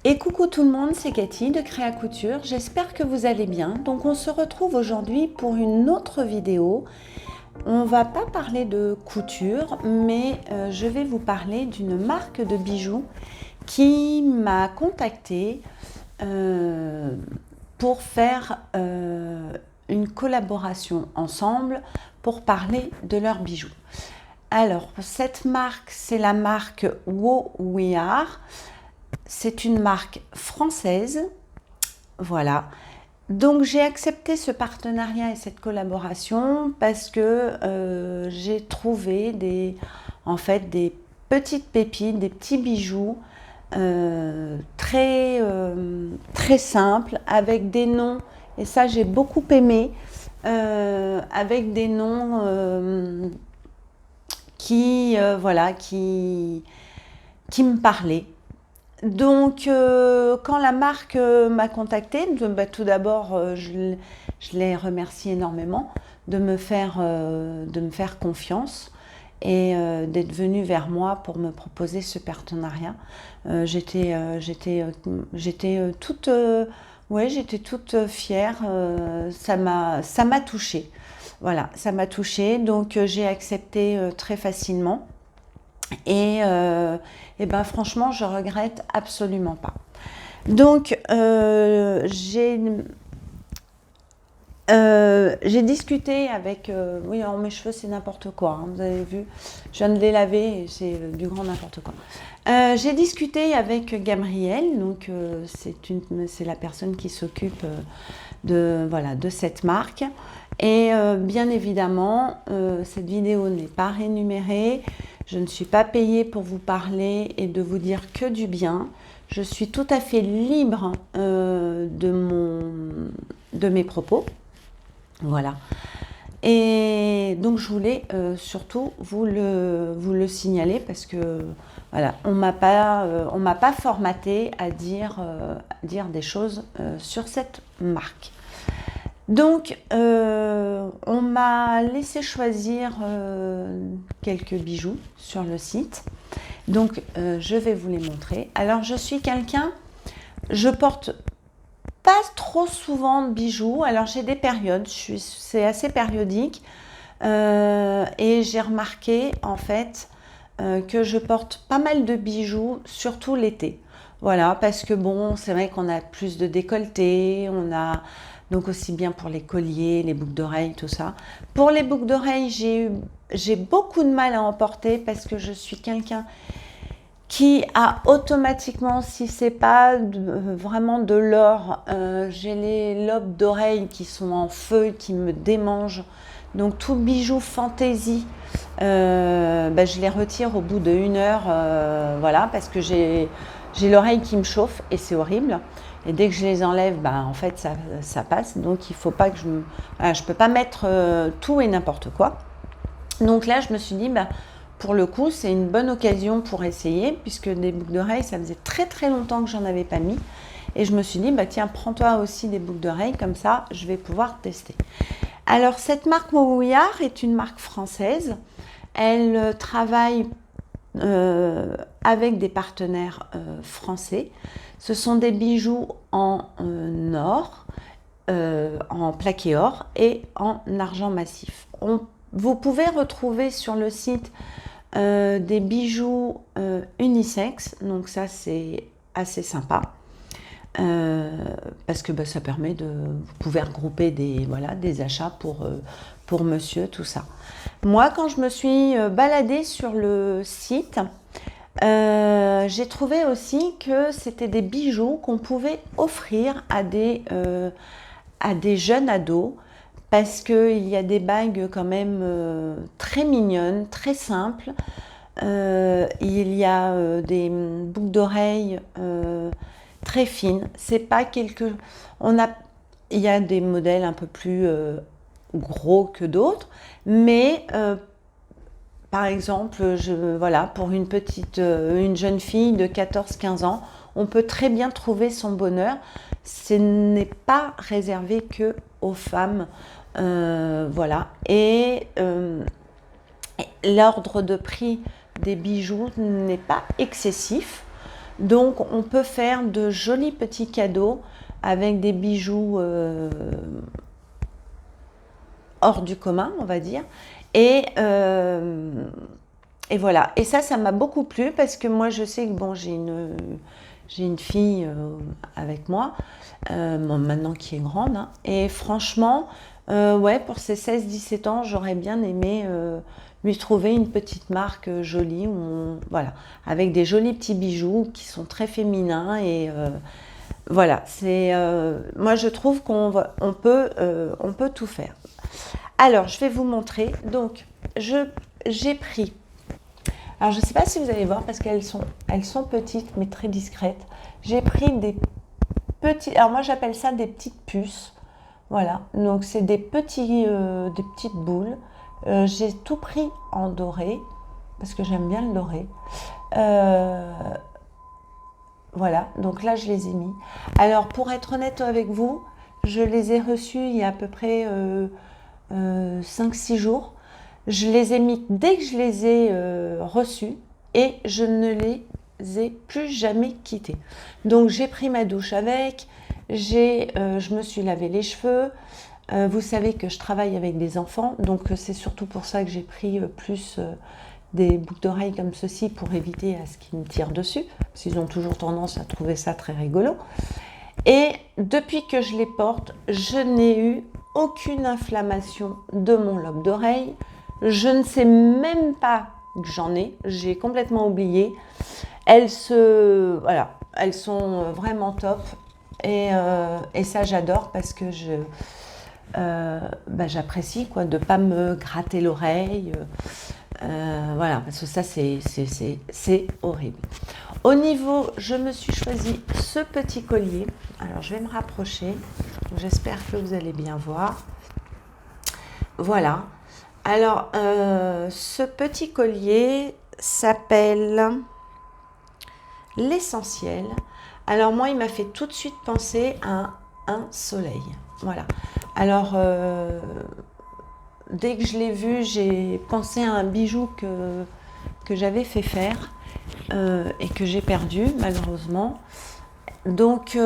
Et coucou tout le monde, c'est Cathy de Créa Couture, j'espère que vous allez bien. Donc on se retrouve aujourd'hui pour une autre vidéo. On va pas parler de couture, mais je vais vous parler d'une marque de bijoux qui m'a contactée pour faire une collaboration ensemble pour parler de leurs bijoux. Alors cette marque, c'est la marque Wo We Are. C'est une marque française, voilà. Donc j'ai accepté ce partenariat et cette collaboration parce que j'ai trouvé en fait, des petites pépites, des petits bijoux très simples, avec des noms, et ça j'ai beaucoup aimé, avec des noms voilà, qui me parlaient. Donc, quand la marque m'a contactée, tout d'abord, je les remercie énormément de me faire confiance et d'être venu vers moi pour me proposer ce partenariat. J'étais toute fière. Ça m'a touchée. Voilà, ça m'a touchée. Donc, j'ai accepté très facilement. Et ben franchement, je regrette absolument pas. Donc, j'ai discuté avec... oui, alors mes cheveux, c'est n'importe quoi, hein, vous avez vu. Je viens de les laver et c'est du grand n'importe quoi. J'ai discuté avec Gabrielle, donc c'est la personne qui s'occupe voilà, de cette marque. Et bien évidemment, cette vidéo n'est pas rémunérée. Je ne suis pas payée pour vous parler et de vous dire que du bien. Je suis tout à fait libre de mes propos. Voilà. Et donc je voulais surtout vous le signaler parce que voilà, on m'a pas formaté à dire des choses sur cette marque. Donc, on m'a laissé choisir quelques bijoux sur le site. Donc, je vais vous les montrer. Alors, je suis quelqu'un, je porte pas trop souvent de bijoux. Alors, j'ai des périodes, c'est assez périodique. Et j'ai remarqué, en fait, que je porte pas mal de bijoux, surtout l'été. Voilà, parce que bon, c'est vrai qu'on a plus de décolleté, on a... Donc aussi bien pour les colliers, les boucles d'oreilles, tout ça. Pour les boucles d'oreilles, j'ai beaucoup de mal à en porter parce que je suis quelqu'un qui a automatiquement, si c'est pas vraiment de l'or, j'ai les lobes d'oreilles qui sont en feu, qui me démangent. Donc tout bijou fantaisie, je les retire au bout de 1 heure, voilà, parce que j'ai l'oreille qui me chauffe et c'est horrible. Et dès que je les enlève, en fait, ça passe. Donc, il faut pas que je peux pas mettre tout et n'importe quoi. Donc là, je me suis dit, pour le coup, c'est une bonne occasion pour essayer, puisque des boucles d'oreilles, ça faisait très très longtemps que j'en avais pas mis. Et je me suis dit, tiens, prends-toi aussi des boucles d'oreilles, comme ça, je vais pouvoir tester. Alors, cette marque Mouyard est une marque française. Elle travaille avec des partenaires français. Ce sont des bijoux en or, en plaqué or et en argent massif. Vous pouvez retrouver sur le site des bijoux unisex, donc ça c'est assez sympa. Parce que ça permet vous pouvez regrouper des achats pour monsieur, tout ça. Moi, quand je me suis baladée sur le site, j'ai trouvé aussi que c'était des bijoux qu'on pouvait offrir à des jeunes ados, parce qu'il y a des bagues quand même très mignonnes, très simples. Il y a des boucles d'oreilles très fines. C'est pas il y a des modèles un peu plus gros que d'autres, mais par exemple, pour une jeune fille de 14-15 ans, on peut très bien trouver son bonheur. Ce n'est pas réservé que aux femmes, voilà. Et l'ordre de prix des bijoux n'est pas excessif. Donc on peut faire de jolis petits cadeaux avec des bijoux hors du commun, on va dire. Et, euh, et voilà. Et ça m'a beaucoup plu parce que moi, je sais que bon, j'ai une fille avec moi, bon, maintenant qui est grande. Hein. Et franchement, ouais, pour ses 16-17 ans, j'aurais bien aimé lui trouver une petite marque jolie, voilà, avec des jolis petits bijoux qui sont très féminins. Et voilà, moi je trouve on peut tout faire. Alors, je vais vous montrer. Donc, j'ai pris. Alors, je ne sais pas si vous allez voir parce elles sont petites mais très discrètes. J'ai pris des petits. Alors, moi, j'appelle ça des petites puces. Voilà. Donc, c'est des petites boules. J'ai tout pris en doré parce que j'aime bien le doré. Euh, voilà. Donc là, je les ai mis. Alors, pour être honnête avec vous, je les ai reçus il y a à peu près 5-6 jours. Je les ai mis dès que je les ai reçus et je ne les ai plus jamais quittés. Donc j'ai pris ma douche avec, je me suis lavé les cheveux. Vous savez que je travaille avec des enfants, donc c'est surtout pour ça que j'ai pris plus des boucles d'oreilles comme ceci pour éviter à ce qu'ils me tirent dessus, parce qu'ils ont toujours tendance à trouver ça très rigolo. Et depuis que je les porte, je n'ai eu aucune inflammation de mon lobe d'oreille. Je ne sais même pas que j'en ai, j'ai complètement oublié. Voilà, elles sont vraiment top. Et ça, j'adore parce que j'apprécie quoi, de ne pas me gratter l'oreille. Voilà, parce que ça, c'est horrible. Au niveau, je me suis choisi ce petit collier. Alors, je vais me rapprocher. J'espère que vous allez bien voir. Voilà. Alors, ce petit collier s'appelle l'essentiel. Alors, moi, il m'a fait tout de suite penser à un soleil. Voilà. Alors, dès que je l'ai vu, j'ai pensé à un bijou que j'avais fait faire et que j'ai perdu, malheureusement. Donc,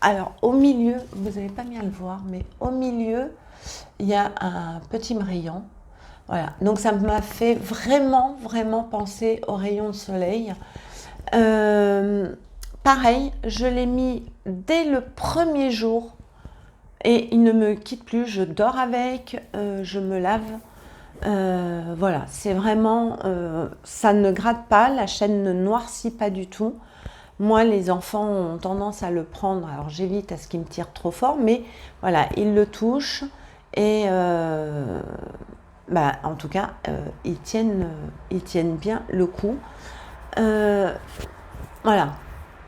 alors, au milieu, vous n'avez pas bien le voir, mais au milieu, il y a un petit rayon. Voilà, donc ça m'a fait vraiment, vraiment penser au rayon de soleil. Pareil, je l'ai mis dès le premier jour et il ne me quitte plus. Je dors avec, je me lave. Voilà, c'est vraiment, ça ne gratte pas, la chaîne ne noircit pas du tout. Moi, les enfants ont tendance à le prendre, alors j'évite à ce qu'ils me tirent trop fort, mais voilà, ils le touchent et en tout cas, ils tiennent bien le coup. Voilà,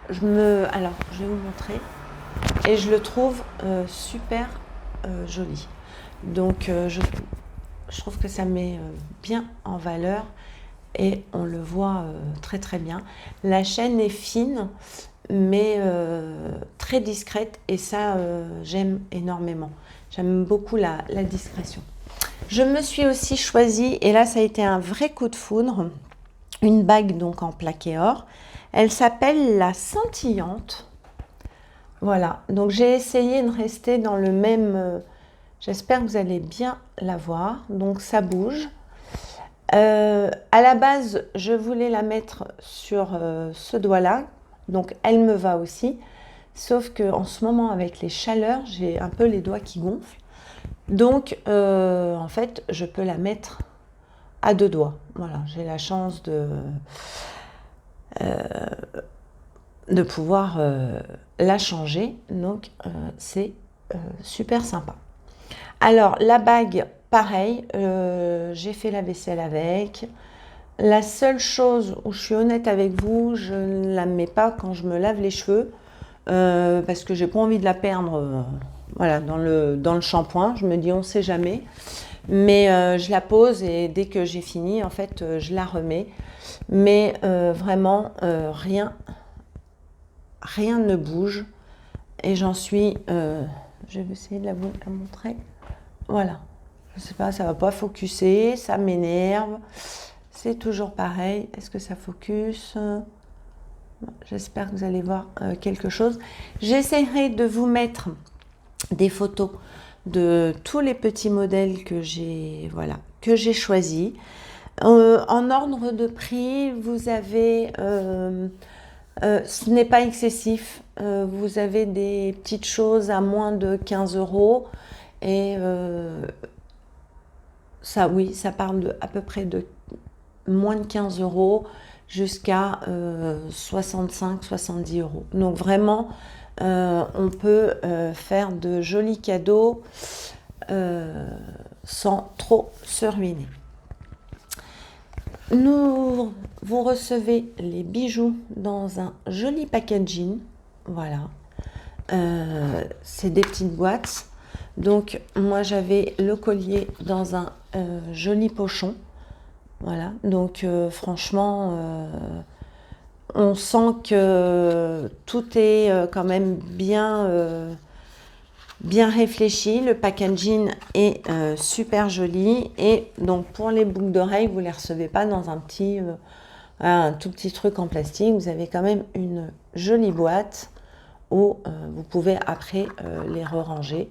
alors je vais vous montrer et je le trouve super joli. Donc, je trouve que ça met bien en valeur et on le voit très très bien. La chaîne est fine mais très discrète et ça j'aime énormément. J'aime beaucoup la discrétion. Je me suis aussi choisie, et là ça a été un vrai coup de foudre, une bague donc en plaqué or. Elle s'appelle la scintillante. Voilà, donc j'ai essayé de rester dans le même... j'espère que vous allez bien la voir. Donc ça bouge. À la base, je voulais la mettre sur ce doigt-là, donc elle me va aussi. Sauf qu'en ce moment, avec les chaleurs, j'ai un peu les doigts qui gonflent. Donc, en fait, je peux la mettre à deux doigts. Voilà, j'ai la chance de pouvoir la changer. Donc, c'est super sympa. Alors, la bague, pareil, j'ai fait la vaisselle avec. La seule chose où je suis honnête avec vous, je ne la mets pas quand je me lave les cheveux parce que j'ai pas envie de la perdre voilà, dans le shampoing. Je me dis on sait jamais. Mais je la pose et dès que j'ai fini, en fait, je la remets. Mais vraiment, rien ne bouge. Et j'en suis... je vais essayer de la montrer. Voilà. Je sais pas, ça va pas focuser, ça m'énerve. c'est toujours pareil. Est-ce que ça focus? J'espère que vous allez voir quelque chose. J'essaierai de vous mettre des photos de tous les petits modèles que j'ai choisis. En ordre de prix, vous avez, ce n'est pas excessif, vous avez des petites choses à moins de 15 euros et ça, oui, ça part à peu près de moins de 15 euros jusqu'à 65-70 euros. Donc vraiment, on peut faire de jolis cadeaux sans trop se ruiner. Vous recevez les bijoux dans un joli packaging. Voilà. C'est des petites boîtes. Donc moi j'avais le collier dans un joli pochon. Voilà, donc franchement, on sent que tout est quand même bien réfléchi. Le packaging est super joli. Et donc pour les boucles d'oreilles, vous ne les recevez pas dans un tout petit truc en plastique. Vous avez quand même une jolie boîte où vous pouvez après les ranger.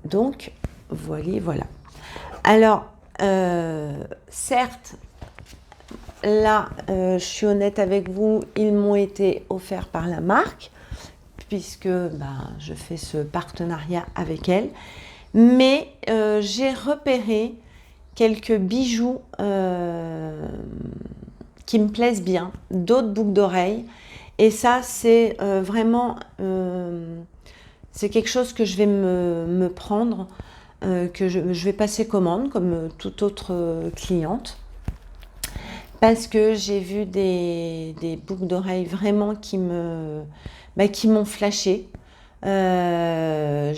Donc voilà. Alors, certes, là, je suis honnête avec vous, ils m'ont été offerts par la marque, puisque je fais ce partenariat avec elle. Mais j'ai repéré quelques bijoux qui me plaisent bien, d'autres boucles d'oreilles. Et ça, c'est vraiment, c'est quelque chose que je vais me prendre. Que je vais passer commande comme toute autre cliente, parce que j'ai vu des boucles d'oreilles vraiment qui m'ont flashé. J'ai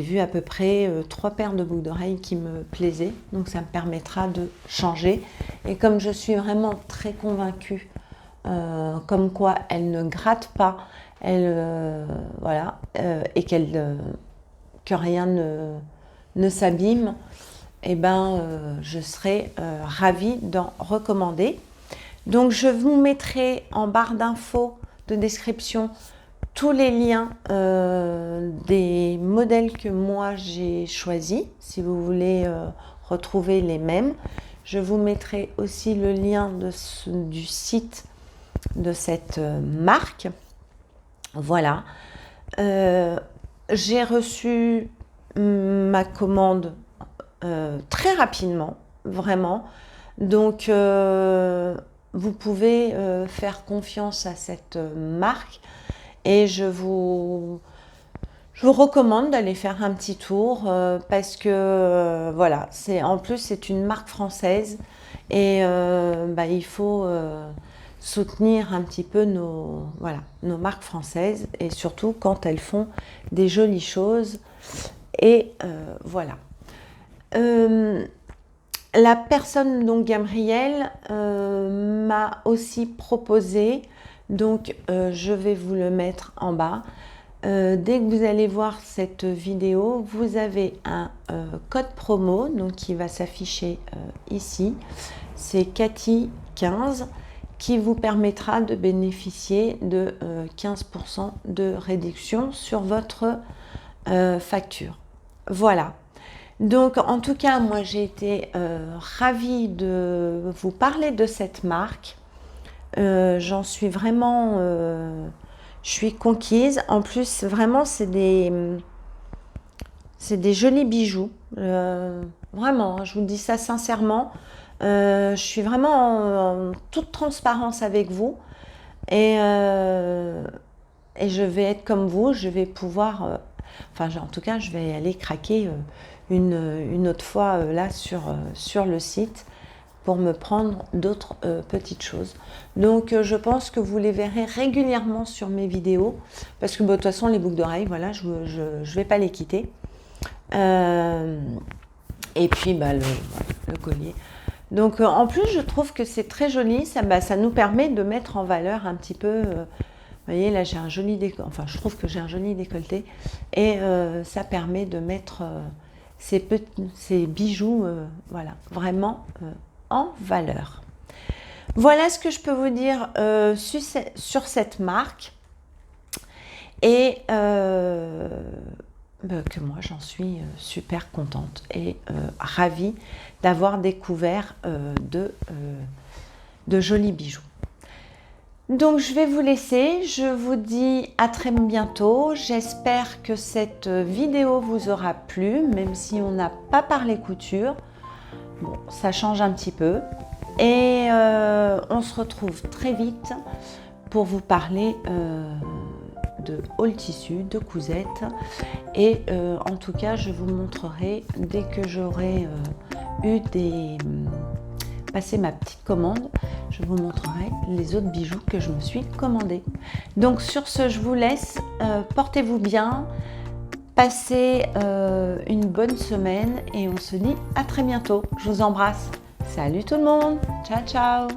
vu à peu près 3 paires de boucles d'oreilles qui me plaisaient, donc ça me permettra de changer. Et comme je suis vraiment très convaincue comme quoi elle ne gratte pas, et que rien ne s'abîme, je serai ravie d'en recommander. Donc je vous mettrai en barre d'infos de description tous les liens des modèles que moi j'ai choisis, si vous voulez retrouver les mêmes. Je vous mettrai aussi le lien du site de cette marque. Voilà. J'ai reçu ma commande très rapidement, vraiment. Donc, vous pouvez faire confiance à cette marque et je vous recommande d'aller faire un petit tour parce que voilà, en plus c'est une marque française et il faut soutenir un petit peu nos marques françaises et surtout quand elles font des jolies choses. Et voilà. La personne, donc Gabrielle, m'a aussi proposé, donc je vais vous le mettre en bas. Dès que vous allez voir cette vidéo, vous avez un code promo donc, qui va s'afficher ici. C'est Cathy15 qui vous permettra de bénéficier de 15% de réduction sur votre facture. Voilà. Donc, en tout cas, moi, j'ai été ravie de vous parler de cette marque. J'en suis vraiment... je suis conquise. En plus, vraiment, c'est des jolis bijoux. Vraiment, je vous dis ça sincèrement. Je suis vraiment en toute transparence avec vous. Et je vais être comme vous. Je vais pouvoir... en tout cas, je vais aller craquer une autre fois là sur le site pour me prendre d'autres petites choses. Donc je pense que vous les verrez régulièrement sur mes vidéos parce que de toute façon les boucles d'oreilles, voilà, je vais pas les quitter. Et puis le collier. Donc en plus je trouve que c'est très joli, ça nous permet de mettre en valeur un petit peu... vous voyez, là j'ai un joli décolleté, je trouve que j'ai un joli décolleté et ça permet de mettre ces bijoux, voilà, vraiment en valeur. Voilà ce que je peux vous dire sur cette marque. Et que moi j'en suis super contente et ravie d'avoir découvert de jolis bijoux. Donc je vais vous laisser, je vous dis à très bientôt. J'espère que cette vidéo vous aura plu, même si on n'a pas parlé couture. Bon, ça change un petit peu. Et on se retrouve très vite pour vous parler de haul tissu, de cousettes. Et en tout cas, je vous montrerai dès que j'aurai passé ma petite commande, je vous montrerai les autres bijoux que je me suis commandés. Donc sur ce, je vous laisse, portez-vous bien, passez une bonne semaine et on se dit à très bientôt. Je vous embrasse. Salut tout le monde, ciao ciao.